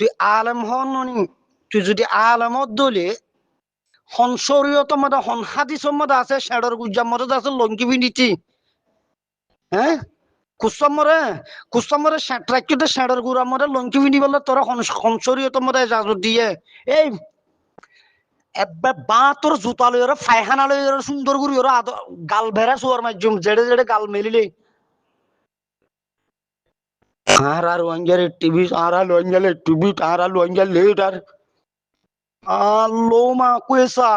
তুই আলেম হন ননি তুই যদি আলেমত দলে হন শরীয়ত মধ্যে হন হাদিসের মধ্যে আছে শেডর গুজ্জার মধ্যে আছে লঙ্কি পিন্ডিছি হ্যাঁ কুস্তমরে ট্রাক্টরতে শেডর গুড়ার মধ্যে লঙ্কি পিন্ডি বললে তোরা হন শরীয়ত মধ্যে ইজাজত দিয়ে এই এবার বা তোর জুতা লই ফায়খানা লই সুন্দর করি ওরা গাল ভেড়া শোয়ার মাধ্যম জেড়ে জেড়ে গাল মেলিলে আর ওয়াঞ্জারে টিভি আর ওয়াঞ্জালে টিভি আর ওয়াঞ্জাল লেটার আলো মা কুয়েসা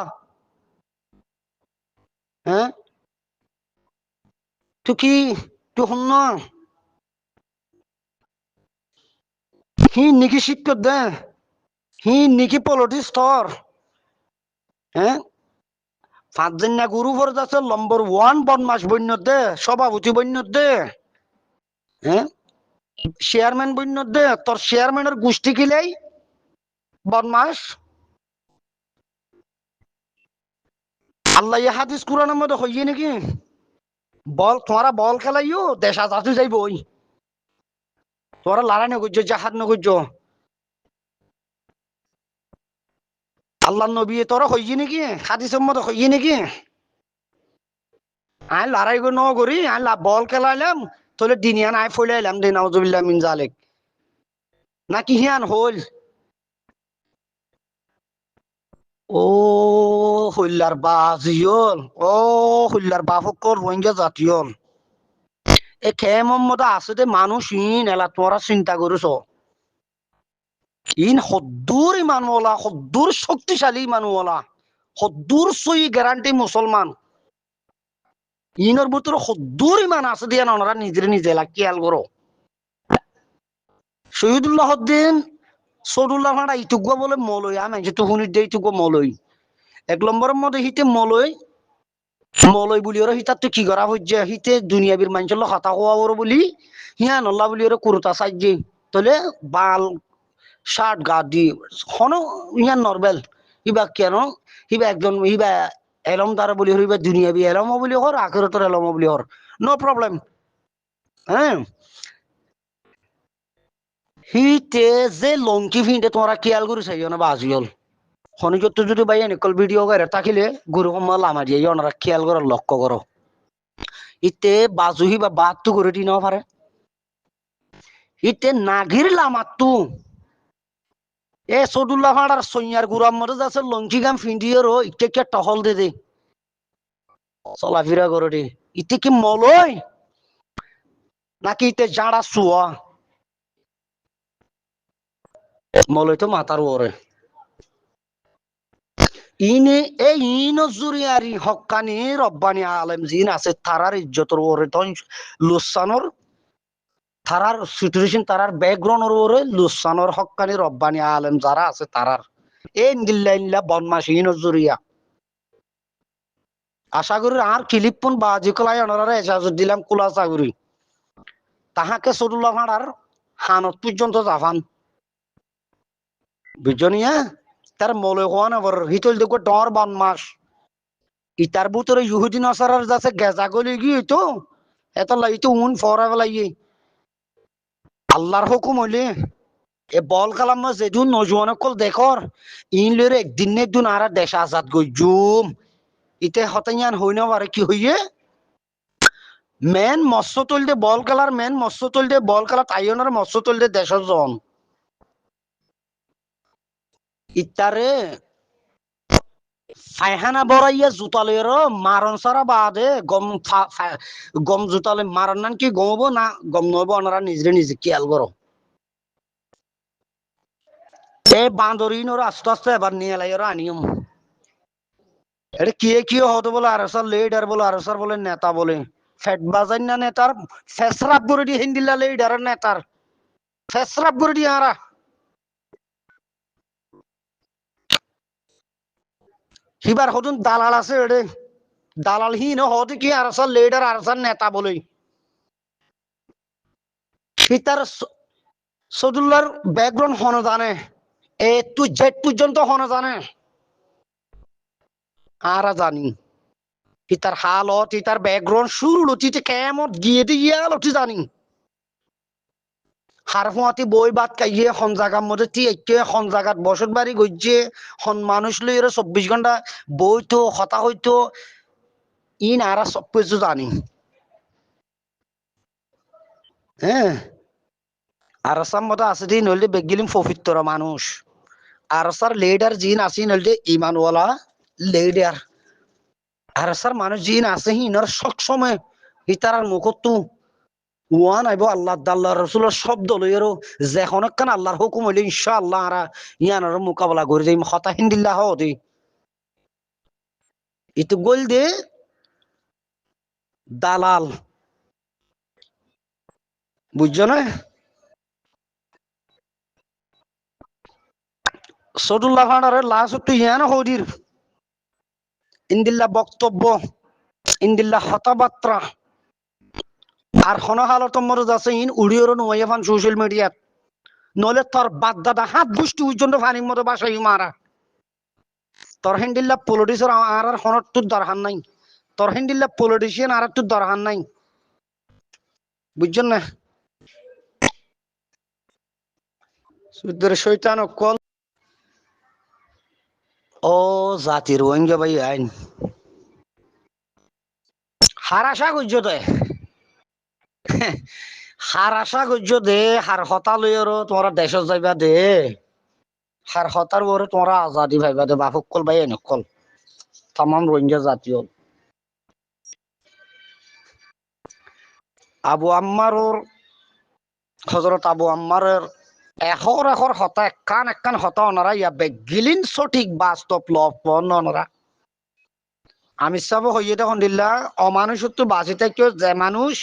হ্যাঁ তুই কি তুই হন না হি নিকি শিক্ষক দে হি নিকি পলিটিক্স স্তর হ্যাঁ পাঁচজন না গুরু ফরজ আছে নম্বর 1 বদমাস বন্যত দে সভাপতি বন্যত দে হ্যাঁ চেয়ারম্যান বন্যত দে তোর চেয়ারম্যানের গোষ্ঠী কিলাই বদমাস আল্লাহ হাদিস কোরআনের মধ্যে হইয়ে নাকি বল তোমরা বল খেলাইও দেশ আজাদ যাইব ওই তোরা লড়াই নগর্য জাহাদ নগর্য আল্লাহ নবী তোরা হইয়ে নাকি হাদিসের মধ্যে হইয়ে নাকি আই লড়াই ন করি আই বল খেলাইলাম তোলে দিনিয়ান আই ফইলাইলাম দে নাউজুবিল্লাহ মিন জালিক নাকি হিয়ান হল ও হইলার বাজিয়ল ও হইলার বাফকর রোহিঙ্গা জাতীয়ল এ খেমর মধ্যে আছে দে মানুষ ইন এলা তোরা চিন্তা করিস ইন হদ্দুর ইমানওয়ালা হদ্দুর শক্তিশালী ইমানওয়ালা হদ্দুর সই গ্যারান্টি মুসলমান ইনর ভিতরে হদ্দুর ইমান আছে দিয়া ওনারা নিজের নিজে খেয়াল করো শহীদুল্লাহ উদ্দিন সদুল্লাহ ভাড়া ইটুকুয়া বলে মলই আমি যে তুহুনির দে ইটুকু মলই 1 নম্বরের মধ্যে হিতে মলই মলই বলি ওরা হিতার তো কি করা হচ্ছে হিতে দুনিয়াবির মানুষের কথা হওয়া ওর বলি হিয়া নল্লা বলি ওরা কুরতা সাইজে তাহলে বাল শার্ট গা দি হন ইয়া নরবেল ইবা কেন হিবা একজন হিবা এলম দ্বারা বলি হইবা দুনিয়াবি এলম বলি হর আখেরাতের এলম বলি হর নো প্রবলেম হ্যাঁ হিতে যে লঙ্কি ফিন্ডে তোমরা খেয়াল করে চাইও না বাজিল শনিজত যদি ভাই নিকল ভিডিও করে থাকিলে গুরু কম্মা লামা দিয়ে ওনারা খেয়াল করো লক্ষ্য করো ইতে বাজুহি বা বাতু করে দি না পারে ইতে নাগির লামাতু এ সদুল্লাহ ফাড়ার সৈয়ার গুরাম মরে যাচ্ছে লঙ্কি গাম ফিন্ডিয়েরও ইতে কে টহল দে দে চলাফেরা করে দে ইতে কি মলই নাকি ইতে জাড়া চুয়া মলই তো মাতার ওরে ইনে এই ইনো জুরিয়ারি হক্কানি রব্বানি আলেম জিন আছে তারার ইজ্জতর ওরে তখন লুসানোর তারার সিচুয়েশন তারার ব্যাকগ্রাউন্ডের ওরে লুসানোর হক্কানি রব্বানি আলেম যারা আছে তারার এই নিল্লা বদমাস ইনো জুরিয়া আশা করি আর কিলিপুন বাজি কলাই অনারা এজাজত দিলাম কুলাসা করি তাহাকে সদুল্লাহ ভাড়ার হানত পর্যন্ত জাফান বুঝনিয়া তার মলে হওয়া না বর হিতল দেখো ডর বদমাস ইতার ভিতরে ইহুদি নসারার যাচ্ছে গেজা গলি গিয়ে তো এত লাইতো উন ফরা ফেলাইয়ে আল্লাহর হুকুম হইলে এ বল কালাম যেদিন নজওয়ান কল দেখর ইন লরে একদিন না একদিন আর দেশ আজাদ গই জুম ইতে হতাইয়ান হই না পারে কি হইয়ে মেন মৎস্য তুলতে বল খেলার মেন মৎস্য তুলতে বল খেলা তাইয়নের মৎস্য তুলতে দেশের জন ইতারে ফায়খানা বড়াইয়া জুতালের মারণ সারা বাদে গম জুতালে মারণ নান কি গমব না গম নব ওনারা নিজে নিজে খেয়াল করো এই বান্দরিন ওরা আস্তে আস্তে এবার নিয়ে এলাই ওরা আনিয়ম এটা কি হতো বলে আরসার লিডার বলে আরসার বলে নেতা বলে ফেট বাজাই না নেতার ফেসরাপ করে দিয়ে হিন্দিলা লিডারের নেতার ফেসরাপ করে দিয়ে আরা হিবার হতুন দালাল আছে এডে দালাল হীন হতে কি আরসার লিডার আরসার নেতা বলে তার সদুল্লার ব্যাকগ্রাউন্ড হন জানে এ টু জেড পর্যন্ত হন জানে আর জানি তার হালত তার ব্যাকগ্রাউন্ড শুরু লতিতে কেমন গিয়ে দিয়ে লতি জানি হারফুয়াতি বই বাদ খাইয়ে হন জায়গার মধ্যে টিয়ে হন জায়গাত বসত বাড়ি গজ্জে হন মানুষ লই 24 ঘন্টা বইতো হতা হইতো ইন আরা সব কিছু জানি হ্যাঁ আর আসার মতো আছে দিন হইলে বেগিলিম পবিত্র মানুষ আর আসার লিডার জিন আসিন হইলে ইমানওয়ালা লিডার আর আসার মানুষ জিন আছে হিনর সব সময় হিতারার মুখতো ওয়ান আইব আল্লাহ আল্লাহ রসুলের শব্দ লইয়েরও যেখন একখান আল্লাহর হুকুম হইলে ইনশাআল্লাহ আরা ইয়ানোর মোকাবেলা করে যাই হতা হিন্দিল্লাহ হতে ইতো গোল দে দালাল বুঝছো না সদুল্লাহ ফাঁড়ারে লাস্ট তো ইয়ান হদির ইন্দিল্লা বক্তব্য ইন্দিল্লা হতাবার্তা আর হনহালত মরজ আছে ইন উড়িওর নয় ফান সোশ্যাল মিডিয়াত নলে তোর বাদ দাদা হাত বুষ্টি উজ্জন্ত ফানির মতো বাসাই মারা তোর হিন্দিল্লা পলিটিক্সের আর আর হনত তোর দরকার নাই তোর হিন্দিল্লা পলিটিশিয়ান আর তোর দরকার নাই বুঝছেন না সুদের শৈতান কল ও জাতির রোহিঙ্গা ভাই আইন হার আশা করছো দে হার আশা করছো দে হার হতা লইয়ারও তোমরা দেশ যাইবা দে হার হতার বরে তোমরা আজাদি ভাইবা দে বাফক কল ভাই এনে কল তামাম রোহিঙ্গা জাতীয় আবু আম্মারর হজরত আবু আম্মারের এখর এখর হতা একখান হতা ওনারা ইয়া বেগিলিন সঠিক বাস্তব লপন ওনারা আমি চাব হইয়ে দেখুন দিল্লা অমানুষত্ব বাঁচি থাকিও যে মানুষ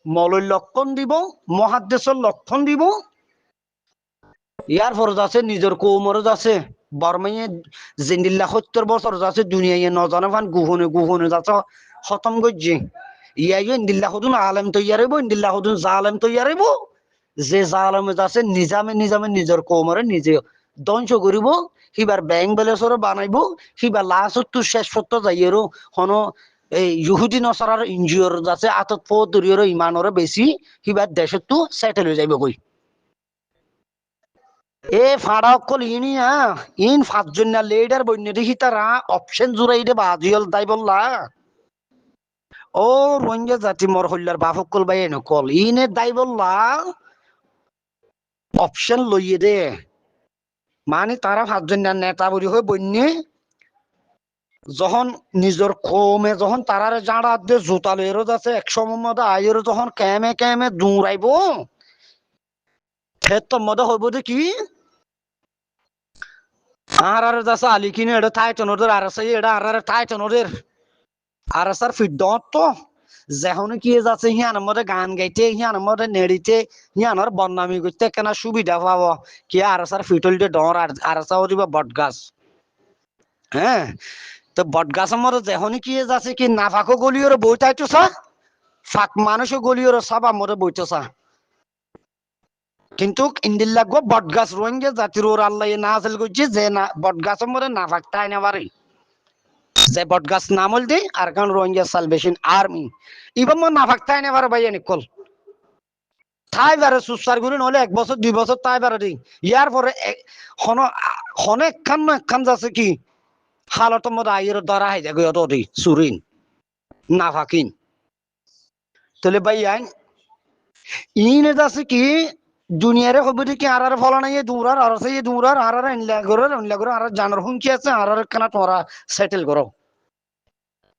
মলয় লক্ষণ দিব মহাদ্দেশর লক্ষণ দিব ইয়ার ফরজ আছে নিজের কৌমরজ আছে বর্মাইয়ে জিন্দিল্লা 70 বছর আছে দুনিয়ায় নজনে ফান গুহনে যাচ্ছে খতম গজ্জি ইয়াই ইন্দিল্লা হদুন আলেম তৈয়ারিব ইন্দিল্লা হদুন জালেম তৈয়ারিব যে জালেমে যাচ্ছে নিজামে নিজের কৌমরে নিজে ধ্বংস করিব সিবার ব্যাংক ব্যালেন্সর বানাইব সিবার লাস্ট তো শেষ সত্য যাইয়েরও হন এই ইহুদি নসারার ইনজিওর যাচ্ছে আতত ফৌদরিয়র ইমানরে বেশি সিবার দেশত তো সেটেল হয়ে যাইব কই এ ফাড়া অকল ইনি ইন 5 জন না লিডার বন্য দেখি তারা অপশন জুড়াই দে বাজিয়ল তাই বললা ও রোহিঙ্গা জাতি মর হল্লার বাফকল ভাই এনে কল ইনে দাই বললা অপশন লইয়ে দে মানে তারা 5 জন না নেতা বলি হয়ে বন্যে যখন নিজের কমে যখন তারারে জাঁড়া দে জুতা লইয়েরও যাচ্ছে 100 মধ্যে আইয়েরও যখন কেমে দৌড়াইব সে তো মধ্যে হইব দে কি আর যাচ্ছে আলি কিনে এটা থাইটন ওদের আর আছে এটা আর থাইটন ওদের আর স্যার ফিডত তো যেখন কি যাচ্ছে হিয়ানোর মধ্যে গান গাইতে হিয়ানোর মধ্যে নেড়িতে হিয়ানোর বদনামি করতে কেন সুবিধা পাব কি আর স্যার ফিটল দিয়ে ডর আর দিবা বট গাছ হ্যাঁ তো বট গাছের মধ্যে যখন কি যাচ্ছে কি নাফাকো গলিওর বইটাইতো সা ফাঁক মানুষও গলিওর সাবা মধ্যে বইতেছা কিন্তু ইন্দিল লাগবো বট গাছ রোহিঙ্গা জাতির ওর আল্লাহ না হাসিল করছে যে না বট গাছের মধ্যে না ফাঁকতাই না পারে যে বট গাছ নামল দে আর কারণ রোহিঙ্গা সালভেশন আর্মি ইবার মো না ফাঁকতাই না পারে ভাই নিকল তাই বারে সুসার গুলি নহলে 1 বছর 2 বছর তাই বারে দি ইয়ার পরে একখান যাচ্ছে কি হালত মধ্যে আইয়ের দ্বারা হাই যাবে অত দি সুরিন না ফাঁকিন তাহলে ভাই আইন ইনে যাচ্ছে কি দুনিয়ারে হইব কি আর ফল নাই দূরার আর আছে দূরার আর ইনলা করে আর জানার হুমকি আছে আর কেনা তোরা সেটেল করো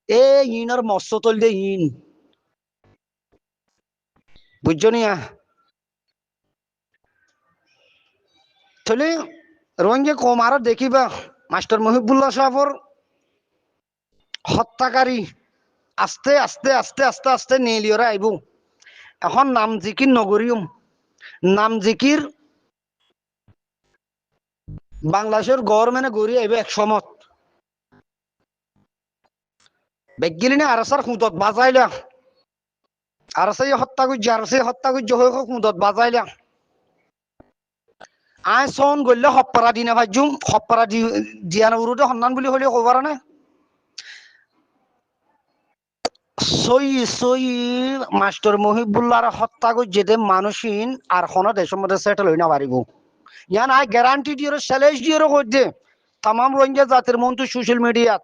এ ইনার মৎস্য তল দে ইন বুঝছো নিয়া তাহলে রোহিঙ্গা কম আর দেখিবা মাস্টার মহিবুল্লাহ সাহেবর হত্যাকারী আস্তে আস্তে আস্তে আস্তে আস্তে নেলিওরা আইব এখন নাম জিকির নগরিয়ম নাম জিকির বাংলাদেশের গভর্নমেন্টে গড়ি আইব 100 মত বেগিলি না আর সার খুঁতত বাজাইলা আর সেই হত্যা করছে হয়ে খুঁতত বাজাইলা আয় সন গলে হপ্পারা দিনে ভাজুম হপ্পারা দিয়ানো উরুতে সন্ধান বুলি হলে কবার না সই সই মাস্টার মহিবুল্লাহর হত্যা করছে যে মানুষিন আর কোনো দেশের মধ্যে সেটেল হই না পারিব ইয়ান আই গ্যারান্টি দিয়ে চ্যালেঞ্জ দিয়ে হইতে তাম রোহিঙ্গা জাতির মন্ত্রী সোশ্যাল মিডিয়াত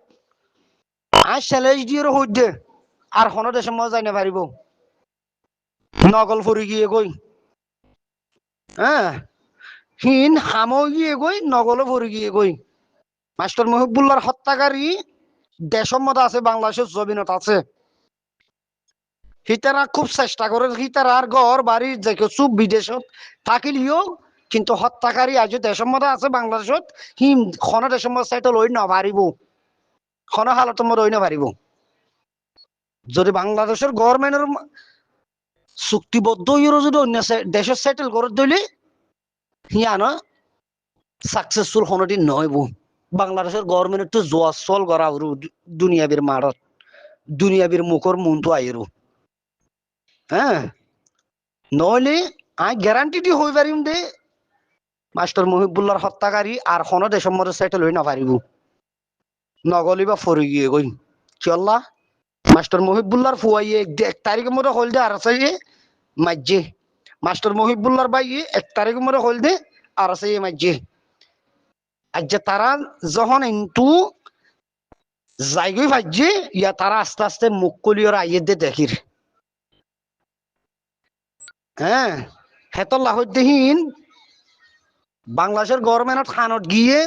আই চ্যালেঞ্জ দিয়ে হইতে আর কোনো দেশের মধ্যে যাই না পারিব নগল ফুরি গিয়ে গই হ্যাঁ হিন হামো গিয়ে গই নগল ফুরি গিয়ে গই মাস্টার মহিবুল্লাহর হত্যাকারী দেশের মধ্যে আছে বাংলাদেশের জমিনত আছে হিতারা খুব চেষ্টা করে হিতারার ঘর বাড়ি যে কিছু বিদেশত থাকিলেও কিন্তু হত্যাকারী আজ দেশের মধ্যে আছে বাংলাদেশত হিম খন দেশের মধ্যে সেটেল হই না পারিব খন হালতের মধ্যে হই না পারিব যদি বাংলাদেশের গভর্নমেন্টের চুক্তিবদ্ধ ইউরো যদি অন্য দেশে সেটেল করে দিলে হিয়ানো সাকসেসফুল কোনোদিন নহব বাংলাদেশের গভর্নমেন্ট তো জোয়া চল করা দুনিয়াবির মারত দুনিয়াবির মুখর মনটো আইরো হ্যাঁ নহলে আই গ্যারান্টি দি হই পারিম দে মাস্টার মহিবুল্লাহর হত্যাকারী আর কোনো দেশের মধ্যে সেটেল হই না পারিব নগলি বা ফরি গিয়ে গই চল্লা মাস্টার মহিবুল্লাহর ফুয়াইয়ে 1 তারিখের মধ্যে হল দে আর আছে মাজ্জে মাস্টার মহিবুল্লাহর ভাই 1 তারিখের মধ্যে হল দে আর আছে মাজ্জে আজ যে তারা যখন কিন্তু জায়গায় ভাজছে ইয়া তারা আস্তে আস্তে মুখ কলিয়র আইয়ে দে দেখির হ্যাঁ হেতর লাহদ্দিহীন বাংলাদেশের গভর্নমেন্ট খানত গিয়ে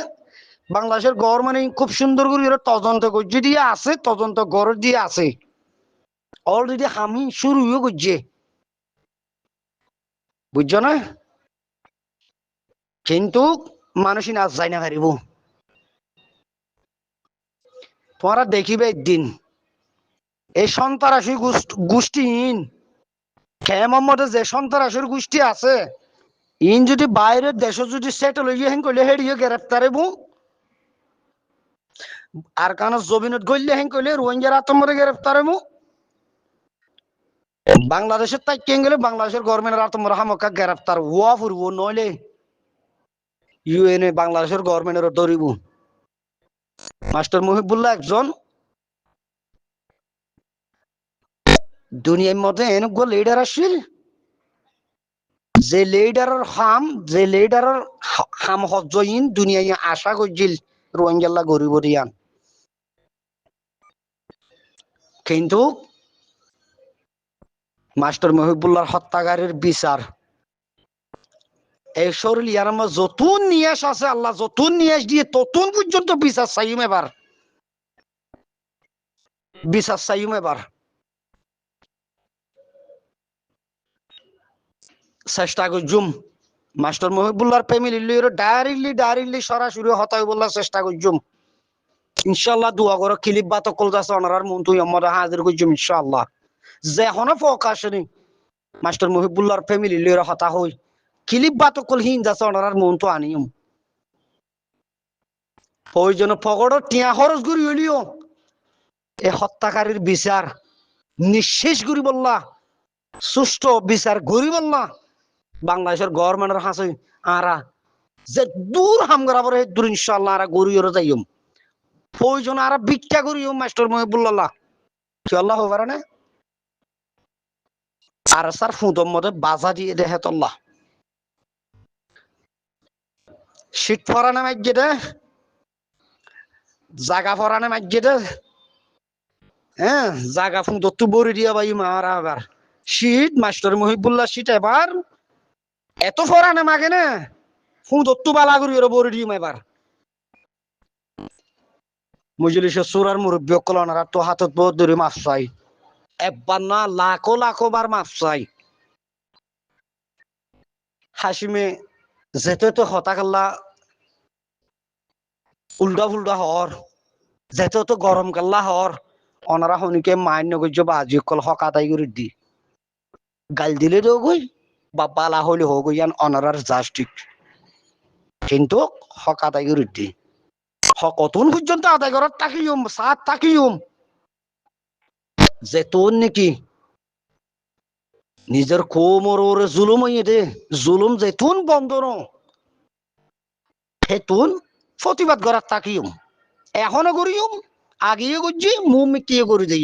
বাংলাদেশের গভর্নমেন্ট খুব সুন্দর করে তদন্ত করছে দিয়ে আছে তদন্ত গড় দিয়ে আছে অলরেডি আমি শুরু হয়ে করছে বুঝছো না কিন্তু মানুষই নাচ যায় না পারিব তোমরা দেখিবে একদিন এই সন্ত্রাসী গোষ্ঠীহীন খেমর মধ্যে যে সন্ত্রাসীর গোষ্ঠী আছে ইন যদি বাইরের দেশ যদি সেটেল হইয়া হেন করলে হেরিয়ে গ্রেপ্তারেবো আর কান জমিনত গইলে হেন করলে রোহিঙ্গার আতমরে গ্রেপ্তারেবো বাংলাদেশের তাই কেন গেলে বাংলাদেশের গভর্নমেন্টের আতমরা হামকা গ্রেপ্তার হওয়া ফুরব নইলে ইউএনএ বাংলাদেশের গভর্নমেন্টের ধরিব মাস্টার মহিবুল্লাহ একজন দুনিয়ার মধ্যে এনেক লিডার আসছিল যে লিডারের হাম হজইন দুনিয়ায় আশা করছিল রোহিঙ্গাল্লা গরিব দিয়ান কিন্তু মাস্টার মহিবুল্লাহর হত্যাকারীর বিচার এই শরীর ইয়ার যতুন নিয়াস আছে আল্লাহ যতুন নিয়াস দিয়ে ততুন পর্যন্ত বিচার চাইম এবার বিচার চাইম এবার চেষ্টা করছুম মাস্টার মহিবুল্লাহর ফ্যামিলি ডাইরেক্টলি সরাসরি হতাই বলার চেষ্টা করছুম ইনশাল্লাহ দোয়া করো ক্লিপ বাত কল যাচ্ছে ওনার মন তুই আমরা হাজির করছুম ইনশাল্লাহ যে এখনো ফোকাস নেই মাস্টার মহিবুল্লাহর ফ্যামিলি লিয়ে হতা হই ক্লিপ বাত কল হিন যাচ্ছে ওনার মন তো আনিম ওই জন্য ফগড় টিয়া খরচ করি হইলিও এই হত্যাকারীর বিচার নিঃশেষ করি বললা সুষ্ঠু বিচার করি বললা বাংলাদেশের গভর্নমেন্টের হাসে আরা যে দূর হাম করা পরে দূর ইনশাল্লাহ আরা গরিয়র যাইম প্রয়োজন আরা ভিক্ষা করিও মাস্টার মহিবুল্লাহ কি আল্লাহ হবার না আর স্যার ফুঁদর মধ্যে বাজা দিয়ে দেখে তল্লাহ শীত ফরানে মাইজে দে জাগা ফরানে মাইজে দে হ্যাঁ জাগা ফুঁদর তো বড়ি দিয়া ভাই মারা আবার শীত মাস্টার মহিবুল্লাহ শীত এবার এত ফরানে মাগে না ফুঁদর তো বালা করি ওরা বড়ি দিম এবার মজলিসের সুরার মুরব্বী অকল ওনারা তো হাতত বহুত ধরে মাছ চাই একবার না লাখো বার মাছ চাই হাসিমে যেতে তো হতা কাল্লা উল্টা ফুল্টা হর যেতে তো গরম কাল্লা হর ওনারা শনিকে মান্য করছে বা আজি অকল হকাতাই করে দি গাল দিলে তো গই বা বালা হলে হোক ইয়ান অনারার জাস্টিক কিন্তু হকাতাই করে দি কতক্ষণ পর্যন্ত আদায় করার তাকিয়ম সাত তাকিয়ম যে তোর নাকি নিজের কোমর ওরে জুলুম হইয়ে দে জুলুম যেতুন বন্ধ ন হেতুন প্রতিবাদ করার তাকিয়ম এখনো করিম আগিয়ে করছি মুখ মিটিয়ে করে দিই